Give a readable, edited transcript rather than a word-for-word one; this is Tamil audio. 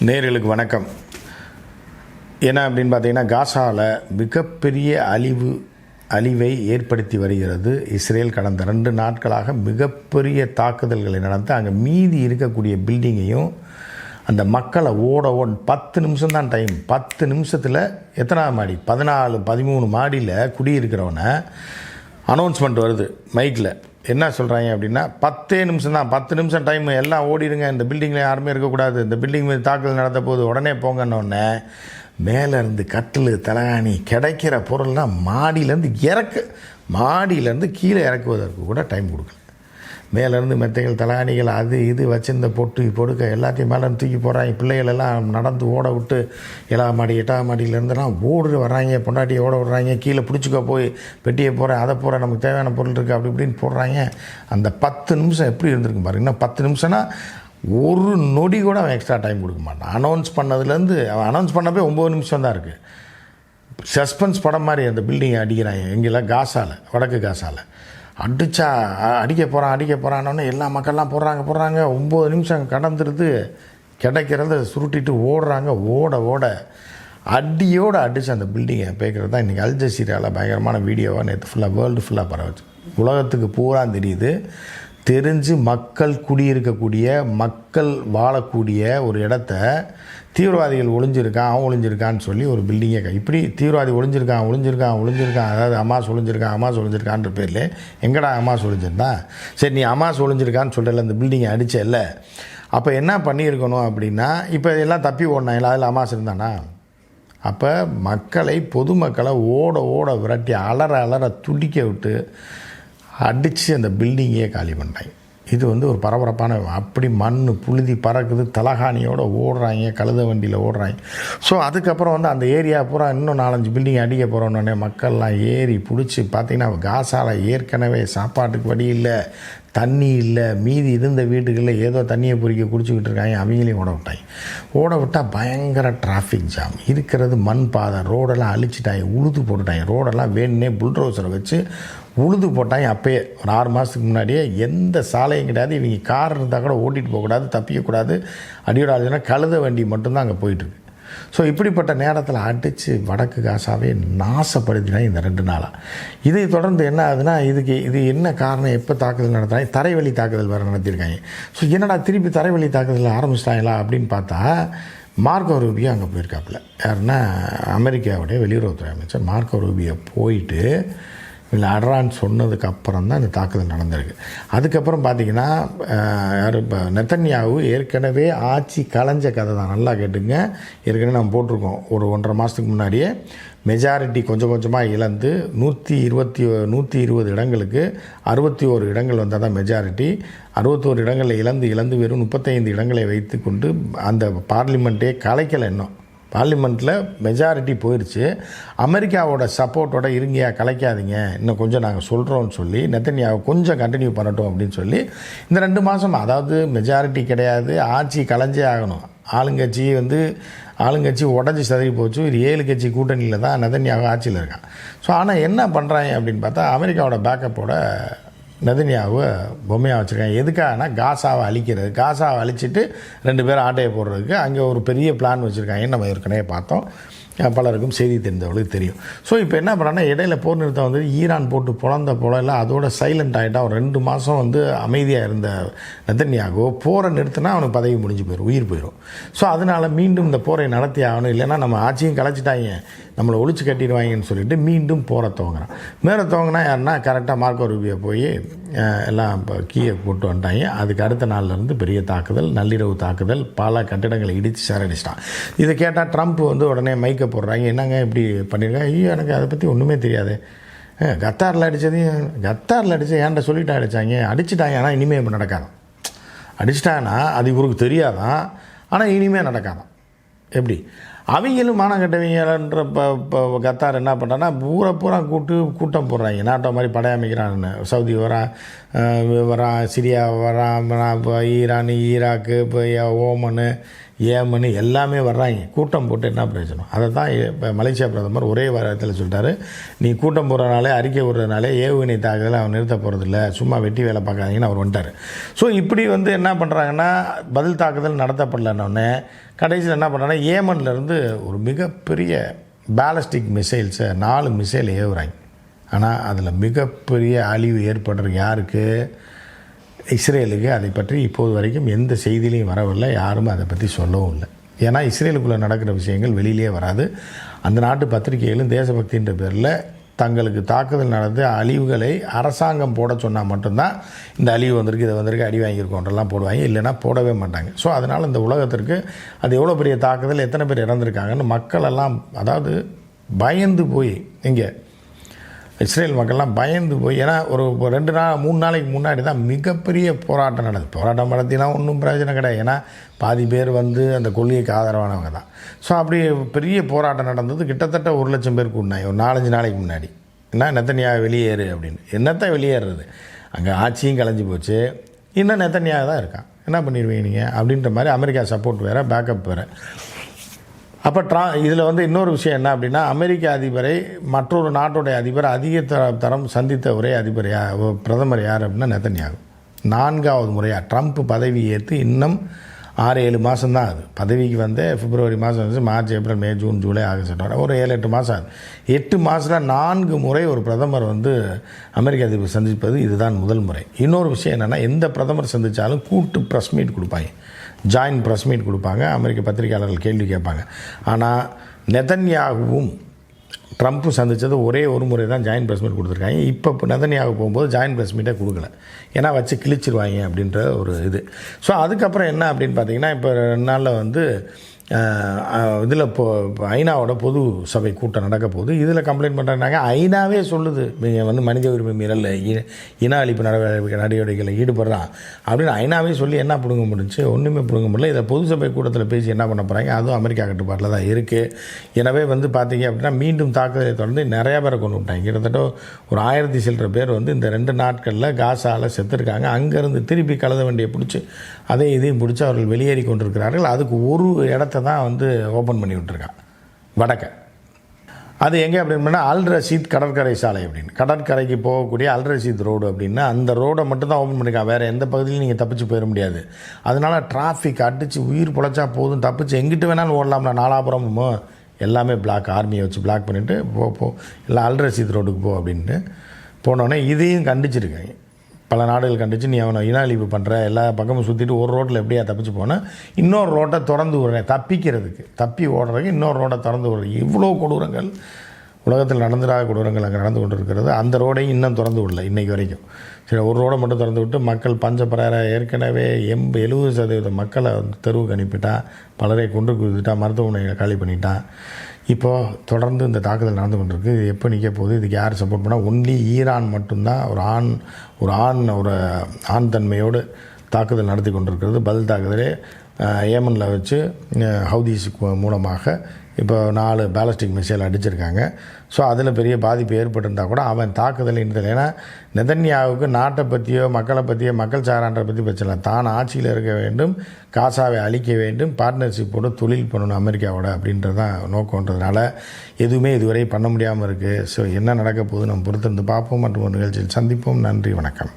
நேயர்களுக்கு வணக்கம். என்ன அப்படின்னு பார்த்தீங்கன்னா, காசாவில் மிகப்பெரிய அழிவை ஏற்படுத்தி வருகிறது இஸ்ரேல். கடந்த 2 நாட்களாக மிகப்பெரிய தாக்குதல்களை நடந்து அங்கே மீதி இருக்கக்கூடிய பில்டிங்கையும் அந்த மக்களை ஓட 10 நிமிஷம் தான் டைம். 10 நிமிஷத்தில் எத்தனாவது மாடி, 14 13 மாடியில் குடியிருக்கிறவனை அனௌன்ஸ்மெண்ட் வருது மைக்கில். என்ன சொல்கிறாங்க அப்படின்னா, 10 நிமிஷம் தான், 10 நிமிஷம் டைம், எல்லாம் ஓடிடுங்க, இந்த பில்டிங்கில் யாருமே இருக்கக்கூடாது, இந்த பில்டிங் மீது தாக்குதல் நடத்த போது உடனே போங்கன்னொடனே மேலேருந்து கட்டில் தலகாணி கிடைக்கிற பொருள்லாம் மாடியிலேருந்து கீழே இறக்குவதற்கு கூட டைம் கொடுக்கல. மேலேருந்து மெத்தைகள் தலகாணிகள் அது இது வச்சிருந்த பொடுக்க எல்லாத்தையும் மேலேருந்து தூக்கி போகிறாங்க. பிள்ளைகள் எல்லாம் நடந்து ஓட விட்டு 7ஆம் மாடி 8ஆம் மாடியிலேருந்துலாம் ஓடு வர்றாங்க. பொண்டாட்டியை ஓட விடுறாங்க. கீழே பிடிச்சிக்க போய் பெட்டியை போகிறேன், அதை போகிறேன், நமக்கு தேவையான பொருள் இருக்குது அப்படி இப்படின்னு போடுறாங்க. அந்த 10 நிமிஷம் எப்படி இருந்திருக்கும் பாருங்க. இன்னும் 10 நிமிஷம்னா ஒரு நொடி கூட அவன் எக்ஸ்ட்ரா டைம் கொடுக்க மாட்டான். அனௌன்ஸ் பண்ணதுலேருந்து அவன் அனௌன்ஸ் பண்ணப்போ 9 நிமிஷம் தான் இருக்குது. சஸ்பென்ஸ் படம் மாதிரி அந்த பில்டிங்கை அடிக்கிறாங்க. எங்கெல்லாம் காசாவில், வடக்கு காசாவில் அடிக்க போகிறான்னொன்னே எல்லா மக்கள்லாம் போடுறாங்க. 9 நிமிஷம் கடந்துருது. கிடைக்கிறத சுருட்டிட்டு ஓடுறாங்க. ஓட அடியோடு அடித்து அந்த பில்டிங்கை பேக்கிறது தான் இன்றைக்கி அல் ஜசீராவில் பயங்கரமான வீடியோவாக நேற்று ஃபுல்லாக வேர்ல்டு ஃபுல்லாக பரவச்சு. உலகத்துக்கு பூரா தெரியுது. தெரிஞ்சு மக்கள் குடியிருக்கக்கூடிய, மக்கள் வாழக்கூடிய ஒரு இடத்த தீவிரவாதிகள் ஒளிஞ்சிருக்கான்னு சொல்லி ஒரு பில்டிங்கை இப்படி தீவிரவாதி ஒளிஞ்சிருக்கான், அதாவது ஹமாஸ் ஒளிஞ்சிருக்கான்ற பேரில் எங்கடா ஹமாஸ் ஒளிஞ்சிருந்தான்? சரி, நீ ஹமாஸ் ஒளிஞ்சிருக்கான்னு சொல்கிறல அந்த பில்டிங்கை அடிச்சல, அப்போ என்ன பண்ணியிருக்கணும் அப்படின்னா, இப்போ எல்லாம் தப்பி ஓடினாங்களா, அதில் ஹமாஸ் இருந்தானா? அப்போ பொதுமக்களை ஓட விரட்டி அலற துடிக்க விட்டு அடித்து அந்த பில்டிங்கையே காலி பண்ணுறாங்க. இது ஒரு பரபரப்பான, அப்படி மண் புழுதி பறக்குது, தலகாணியோடு ஓடுறாங்க, கழுத வண்டியில் ஓடுறாங்க. ஸோ அதுக்கப்புறம் அந்த ஏரியா பூரா இன்னும் 4-5 பில்டிங் அடிக்க போகிறோன்னே மக்கள்லாம் ஏறி பிடிச்சி பார்த்தீங்கன்னா, காசாவில் ஏற்கனவே சாப்பாட்டுக்கு வழி இல்லை, தண்ணி இல்லை, மீதி இருந்த வீட்டுகளில் ஏதோ தண்ணியை குடிச்சிக்கிட்டு இருக்காங்க. அவங்களையும் ஓட விட்டால் பயங்கர டிராஃபிக் ஜாம். இருக்கிறது மண் பாதை, ரோடெல்லாம் அழிச்சிட்டாங்க, உழுது போட்டுட்டாங்க. ரோடெல்லாம் வேணுன்னே புல்டோசரை வச்சு உழுது போட்டாங்க. அப்போயே ஒரு 6 மாதத்துக்கு முன்னாடியே எந்த சாலையும் கிடையாது. இவங்க கார் இருந்தால் கூட ஓட்டிகிட்டு போகக்கூடாது, தப்பிக்கக்கூடாது. அடியோட ஆளுனா கழுத வண்டி மட்டும்தான் அங்கே போயிட்டுருக்கு. ஸோ இப்படிப்பட்ட நேரத்தில் அடித்து வடக்கு காசாவே நாசப்படுத்தினாங்க இந்த 2 நாளாக. இதை தொடர்ந்து என்ன ஆகுதுன்னா, இது என்ன காரணம், எப்போ தாக்குதல் நடத்தினாங்க, தரைவழி தாக்குதல் வேறு நடத்தியிருக்காங்க. ஸோ என்னடா திருப்பி தரைவழி தாக்குதல் ஆரம்பிச்சிட்டாங்களா அப்படின்னு பார்த்தா, மார்க்கோ ரூபியோ அங்கே போயிருக்காப்புல. யாருன்னா, அமெரிக்காவுடைய வெளியுறவுத்துறை அமைச்சர் மார்க்கோ ரூபியோ போயிட்டு இல்லை அட்ரான்னு சொன்னதுக்கு அப்புறம் தான் இந்த தாக்குதல் நடந்திருக்கு. அதுக்கப்புறம் பார்த்திங்கன்னா, யார் இப்போ நெத்தன்யாகு ஏற்கனவே ஆட்சி கலைஞ்ச கதை தான். நல்லா கேட்டுங்க, ஏற்கனவே நம்ம போட்டிருக்கோம். ஒரு 1.5 மாதத்துக்கு முன்னாடியே மெஜாரிட்டி கொஞ்சமாக இழந்து 120 இடங்களுக்கு 61 இடங்கள் வந்தால் தான் மெஜாரிட்டி. 61 இடங்களில் இழந்து வெறும் 35 இடங்களை வைத்து கொண்டு அந்த பார்லிமெண்ட்டே கலைக்கலை. இன்னும் பார்லிமெண்ட்டில் மெஜாரிட்டி போயிடுச்சு. அமெரிக்காவோட சப்போர்ட்டோட இருங்கயா, கலைக்காதீங்க, இன்னும் கொஞ்சம் நாங்கள் சொல்கிறோன்னு சொல்லி நெத்தன்யாவை கொஞ்சம் கண்டினியூ பண்ணட்டும் அப்படின்னு சொல்லி இந்த 2 மாதம், அதாவது மெஜாரிட்டி கிடையாது, ஆட்சி கலைஞ்சே ஆகணும். ஆளுங்கட்சி உடஞ்சி சதறி போச்சு. இது 7 கட்சி கூட்டணியில் தான் நெத்தன்யாவு ஆட்சியில் இருக்கான். ஸோ ஆனால் என்ன பண்ணுறாங்க அப்படின்னு பார்த்தா, அமெரிக்காவோட பேக்கப்போட நெத்தன்யாவை பொம்மையாக வச்சுருக்காங்க. எதுக்காகனா, காசாவை அழிக்கிறது. காசாவை அழிச்சிட்டு 2 பேரும் ஆட்டையை போடுறதுக்கு அங்கே ஒரு பெரிய பிளான் வச்சுருக்காங்க. நம்ம ஏற்கனவே பார்த்தோம், பலருக்கும் செய்தி தெரிந்தவர்களுக்கு தெரியும். ஸோ இப்போ என்ன பண்ணுறாங்கன்னா, இடையில போர் நிறுத்தம் ஈரான் போட்டு பொழல அதோட சைலண்ட் ஆகிட்டான். ஒரு 2 மாதம் அமைதியாக இருந்த நெத்தன்யாகு போரை நிறுத்தினா அவனுக்கு பதவி முடிஞ்சு போயிடும், உயிர் போயிடும். ஸோ அதனால் மீண்டும் இந்த போரை நடத்தி ஆகணும், இல்லைன்னா நம்ம ஆட்சியும் கலைச்சிட்டாங்க, நம்மளை ஒழிச்சு கட்டிடுவாங்கன்னு சொல்லிட்டு மீண்டும் போரை துவங்குறான். துவங்கினா யாருன்னா, கரெக்டாக மார்க்கோ ரூபியோ போய் எல்லாம் இப்போ கீயை போட்டு வந்துட்டாங்க. அதுக்கு அடுத்த நாள்லேருந்து பெரிய தாக்குதல், நள்ளிரவு தாக்குதல், பல கட்டிடங்களை இடித்து சேரடிச்சிட்டான். இதை கேட்டால் ட்ரம்ப் உடனே மைக்க போடுறாங்க. என்னங்க இப்படி பண்ணியிருக்காங்க? ஐயோ, எனக்கு அதை பற்றி ஒன்றுமே தெரியாது. கத்தாரில் அடித்தது ஏன்டா சொல்லிட்டு அடிச்சிட்டாங்க. ஆனால் இனிமேல் இப்போ நடக்காதான். அடிச்சிட்டாங்கன்னா அது இவருக்கு தெரியாதான், ஆனால் இனிமேல் நடக்காதான். எப்படி அவங்களும் மானம் கட்டவங்கன்ற கத்தார் என்ன பண்ணுறான்னா, பூரா கூட்டம் போடுறாங்க. நாட்டோ மாதிரி படையமைக்கிறான்னு. சவுதி வரான், சிரியா வரான், இப்போ ஈரான், ஈராக்கு, இப்போ ஓமனு, ஏமன் எல்லாமே வர்றாங்க. கூட்டம் போட்டு என்ன பிரயோஜனம்? அதை தான் இப்போ மலேசியா பிரதமர் ஒரே வாரத்தில் சொல்லிட்டாரு, நீ கூட்டம் போடுறதுனாலே அறிக்கை விடுறதுனாலே ஏவுகணை தாக்குதலை அவன் நிறுத்த போகிறதில்ல, சும்மா வெட்டி வேலை பார்க்காதீங்கன்னு அவர் வந்துட்டார். ஸோ இப்படி என்ன பண்ணுறாங்கன்னா, பதில் தாக்குதல் நடத்தப்படலன்னொடனே கடைசியில் என்ன பண்ணுறாங்கன்னா, ஏமன்லேருந்து ஒரு மிகப்பெரிய பேலஸ்டிக் மிசைல்ஸை 4 மிசைல் ஏவுறாங்க. ஆனால் அதில் மிகப்பெரிய அழிவு ஏற்படுற யாருக்கு? இஸ்ரேலுக்கு. அதை பற்றி இப்போது வரைக்கும் எந்த செய்தியிலையும் வரவில்லை, யாரும் அதை பற்றி சொல்லவும் இல்லை. ஏன்னா இஸ்ரேலுக்குள்ளே நடக்கிற விஷயங்கள் வெளியிலே வராது. அந்த நாட்டு பத்திரிகைகளும் தேசபக்தின்ற பேரில் தங்களுக்கு தாக்குதல் நடந்து அழிவுகளை அரசாங்கம் போட சொன்னால் மட்டும்தான் இந்த அழிவு வந்திருக்கு, இதை வந்திருக்கு, அடி வாங்கியிருக்கோன்றெல்லாம் போடுவாங்க, இல்லைன்னா போடவே மாட்டாங்க. ஸோ அதனால் இந்த உலகத்திற்கு அது எவ்வளோ பெரிய தாக்குதல், எத்தனை பேர் இறந்துருக்காங்கன்னு மக்களெல்லாம் அதாவது பயந்து போய் இங்கே இஸ்ரேல் மக்கள்லாம் பயந்து போய், ஏன்னா ஒரு 3 நாளைக்கு முன்னாடி தான் மிகப்பெரிய போராட்டம் நடந்தது. போராட்டம் நடத்தினா ஒன்றும் பிரயோஜனம் கிடையாது, ஏன்னா பாதி பேர் அந்த கொள்கைக்கு ஆதரவானவங்க தான். ஸோ அப்படி பெரிய போராட்டம் நடந்தது. கிட்டத்தட்ட 1 லட்சம் பேர் கூடினாங்க ஒரு 4-5 நாளைக்கு முன்னாடி. என்ன நெத்தன்யாகு வெளியேறு அப்படின்னு. என்னத்தை வெளியேறது? அங்கே ஆட்சியும் கலைஞ்சி போச்சு, இன்னும் நெத்தன்யாகு தான் இருக்கான், என்ன பண்ணிடுவீங்க நீங்கள் அப்படின்ற மாதிரி. அமெரிக்கா சப்போர்ட் வேறு, பேக்கப் வேறு. அப்போ இதில் இன்னொரு விஷயம் என்ன அப்படின்னா, அமெரிக்க அதிபரை மற்றொரு நாட்டுடைய அதிபர் அதிக தரம் சந்தித்த ஒரே அதிபர் பிரதமர் யார் அப்படின்னா நெத்தன்யாகு. 4வது முறையாக ட்ரம்ப் பதவி ஏற்று இன்னும் 6-7 மாதம் தான் ஆகுது. பதவிக்கு பிப்ரவரி மாதம் வந்துச்சு, மார்ச், ஏப்ரல், மே, ஜூன், ஜூலை, ஆகஸ்ட், செப்டம்பர், ஒரு 7-8 மாதம் ஆகுது. 8 மாதத்தில் 4 முறை ஒரு பிரதமர் அமெரிக்க அதிபர் சந்திப்பது இதுதான் முதல் முறை. இன்னொரு விஷயம் என்னென்னா, எந்த பிரதமர் சந்தித்தாலும் கூட்டு ப்ரெஸ் மீட் கொடுப்பாங்க, ஜாயின்ட் ப்ரெஸ் மீட் கொடுப்பாங்க, அமெரிக்க பத்திரிகையாளர்கள் கேள்வி கேட்பாங்க. ஆனால் நெதன்யாகுவும் ட்ரம்ப்பு சந்தித்தது ஒரே ஒரு முறை தான் ஜாயின்ட் ப்ரெஸ் மீட் கொடுத்துருக்காங்க. இப்போ நெதன்யாகு போகும்போது ஜாயின்ட் ப்ரெஸ் மீட்டே கொடுக்கல, ஏன்னா வச்சு கிழிச்சிருவாங்க அப்படின்ற ஒரு இது. ஸோ அதுக்கப்புறம் என்ன அப்படின்னு பார்த்தீங்கன்னா, இப்போ 2 நாளில் இதில் ஐநாவோட பொது சபை கூட்டம் நடக்க போகுது. இதில் கம்ப்ளைண்ட் பண்ணுறாங்க. ஐநாவே சொல்லுது, நீங்கள் மனித உரிமை மீறல், இன அழிப்பு நடவடிக்கைகளில் ஈடுபடுறான் அப்படின்னு ஐநாவே சொல்லி என்ன பிடுங்க முடிஞ்சு? ஒன்றுமே பிடுங்க முடியல. இதை பொது சபை கூட்டத்தில் பேசி என்ன பண்ண போகிறாங்க? அதுவும் அமெரிக்கா கட்டுப்பாட்டில் தான் இருக்குது. எனவே பார்த்தீங்க அப்படின்னா மீண்டும் தாக்குதலை தொடர்ந்து நிறையா பேரை கொண்டு விட்டாங்க. கிட்டத்தட்ட ஒரு 1000 சில்லற பேர் இந்த 2 நாட்களில் காசாவில் செத்துருக்காங்க. அங்கேருந்து திருப்பி கழுத வண்டியை பிடிச்சி அதை இதையும் பிடிச்சி அவர்கள் வெளியேறி கொண்டிருக்கிறார்கள். அதுக்கு ஒரு இடத்த தான் ஓப்பன் பண்ணி விட்டுருக்கான் வடக்க. அது எங்கே அப்படின்னா அல் ரஷீத் கடற்கரை சாலை அப்படின்னு, கடற்கரைக்கு போகக்கூடிய அல் ரஷீத் ரோடு அப்படின்னு அந்த ரோடை மட்டும் தான் ஓப்பன் பண்ணியிருக்கான். வேறு எந்த பகுதியிலும் நீங்கள் தப்பிச்சு போயிட முடியாது. அதனால் டிராஃபிக் அடித்து உயிர் பொழைச்சா போதும், தப்பிச்சு எங்கிட்டு வேணாலும் ஓடலாம்னா. நாலாபுரமும் எல்லாமே பிளாக், ஆர்மியை வச்சு பிளாக் பண்ணிவிட்டு போ எல்லாம் அல் ரஷீத் ரோடுக்கு போ அப்படின்ட்டு போனோடனே இதையும் கண்டிச்சிருக்காங்க. பல நாடுகள் கண்டிச்சு, நீ அவனை இன அழிப்பு பண்ணுற, எல்லா பக்கமும் சுற்றிட்டு ஒரு ரோட்டில் எப்படியா தப்பிச்சு போனால் இன்னொரு ரோட்டை திறந்து விடுறேன், தப்பி ஓடுறதுக்கு இன்னொரு ரோட்டை திறந்து விடுறேன். இவ்வளோ கொடூரங்கள் உலகத்தில் நடந்துடாத கொடூரங்கள் அங்கே நடந்து கொண்டு இருக்கிறது. அந்த ரோடையும் இன்னும் திறந்து விடல இன்றைக்கி வரைக்கும். சரி, ஒரு ரோடை மட்டும் திறந்து விட்டு மக்கள் பஞ்சப்பரார ஏற்கனவே 70% மக்களை தெருவுக்கு அனுப்பிட்டான், பலரை கொண்டு குதிட்டான், மருத்துவமனைகளை காலி பண்ணிட்டான். இப்போது தொடர்ந்து இந்த தாக்குதல் நடந்து கொண்டிருக்கு. இது எப்போ நிற்க போகுது? இதுக்கு யார் சப்போர்ட் பண்ணால்? ஒன்லி ஈரான் மட்டும்தான் ஒரு ஆண் தன்மையோடு தாக்குதல் நடத்தி கொண்டிருக்கிறது. பதில் தாக்குதலே ஏமனில் வச்சு ஹவுதீஸ் மூலமாக இப்போ 4 பேலஸ்டிக் மிசைல் அடிச்சிருக்காங்க. ஸோ அதில் பெரிய பாதிப்பு ஏற்பட்டிருந்தால் கூட அவன் தாக்குதல் இருந்தது. ஏன்னா நெதன்யாவுக்கு நாட்டை பற்றியோ மக்களை பற்றியோ, மக்கள் சாரான்ற பற்றி பிரச்சனை, தான் ஆட்சியில் இருக்க வேண்டும், காசாவை அழிக்க வேண்டும், பார்ட்னர்ஷிப்போடு தொழில் பண்ணணும் அமெரிக்காவோட அப்படின்றது தான் நோக்கன்றதுனால எதுவுமே இதுவரை பண்ண முடியாமல் இருக்குது. ஸோ என்ன நடக்க போகுது நம்ம பொறுத்திருந்து பார்ப்போம். மற்றும் ஒரு நிகழ்ச்சியில் சந்திப்போம். நன்றி, வணக்கம்.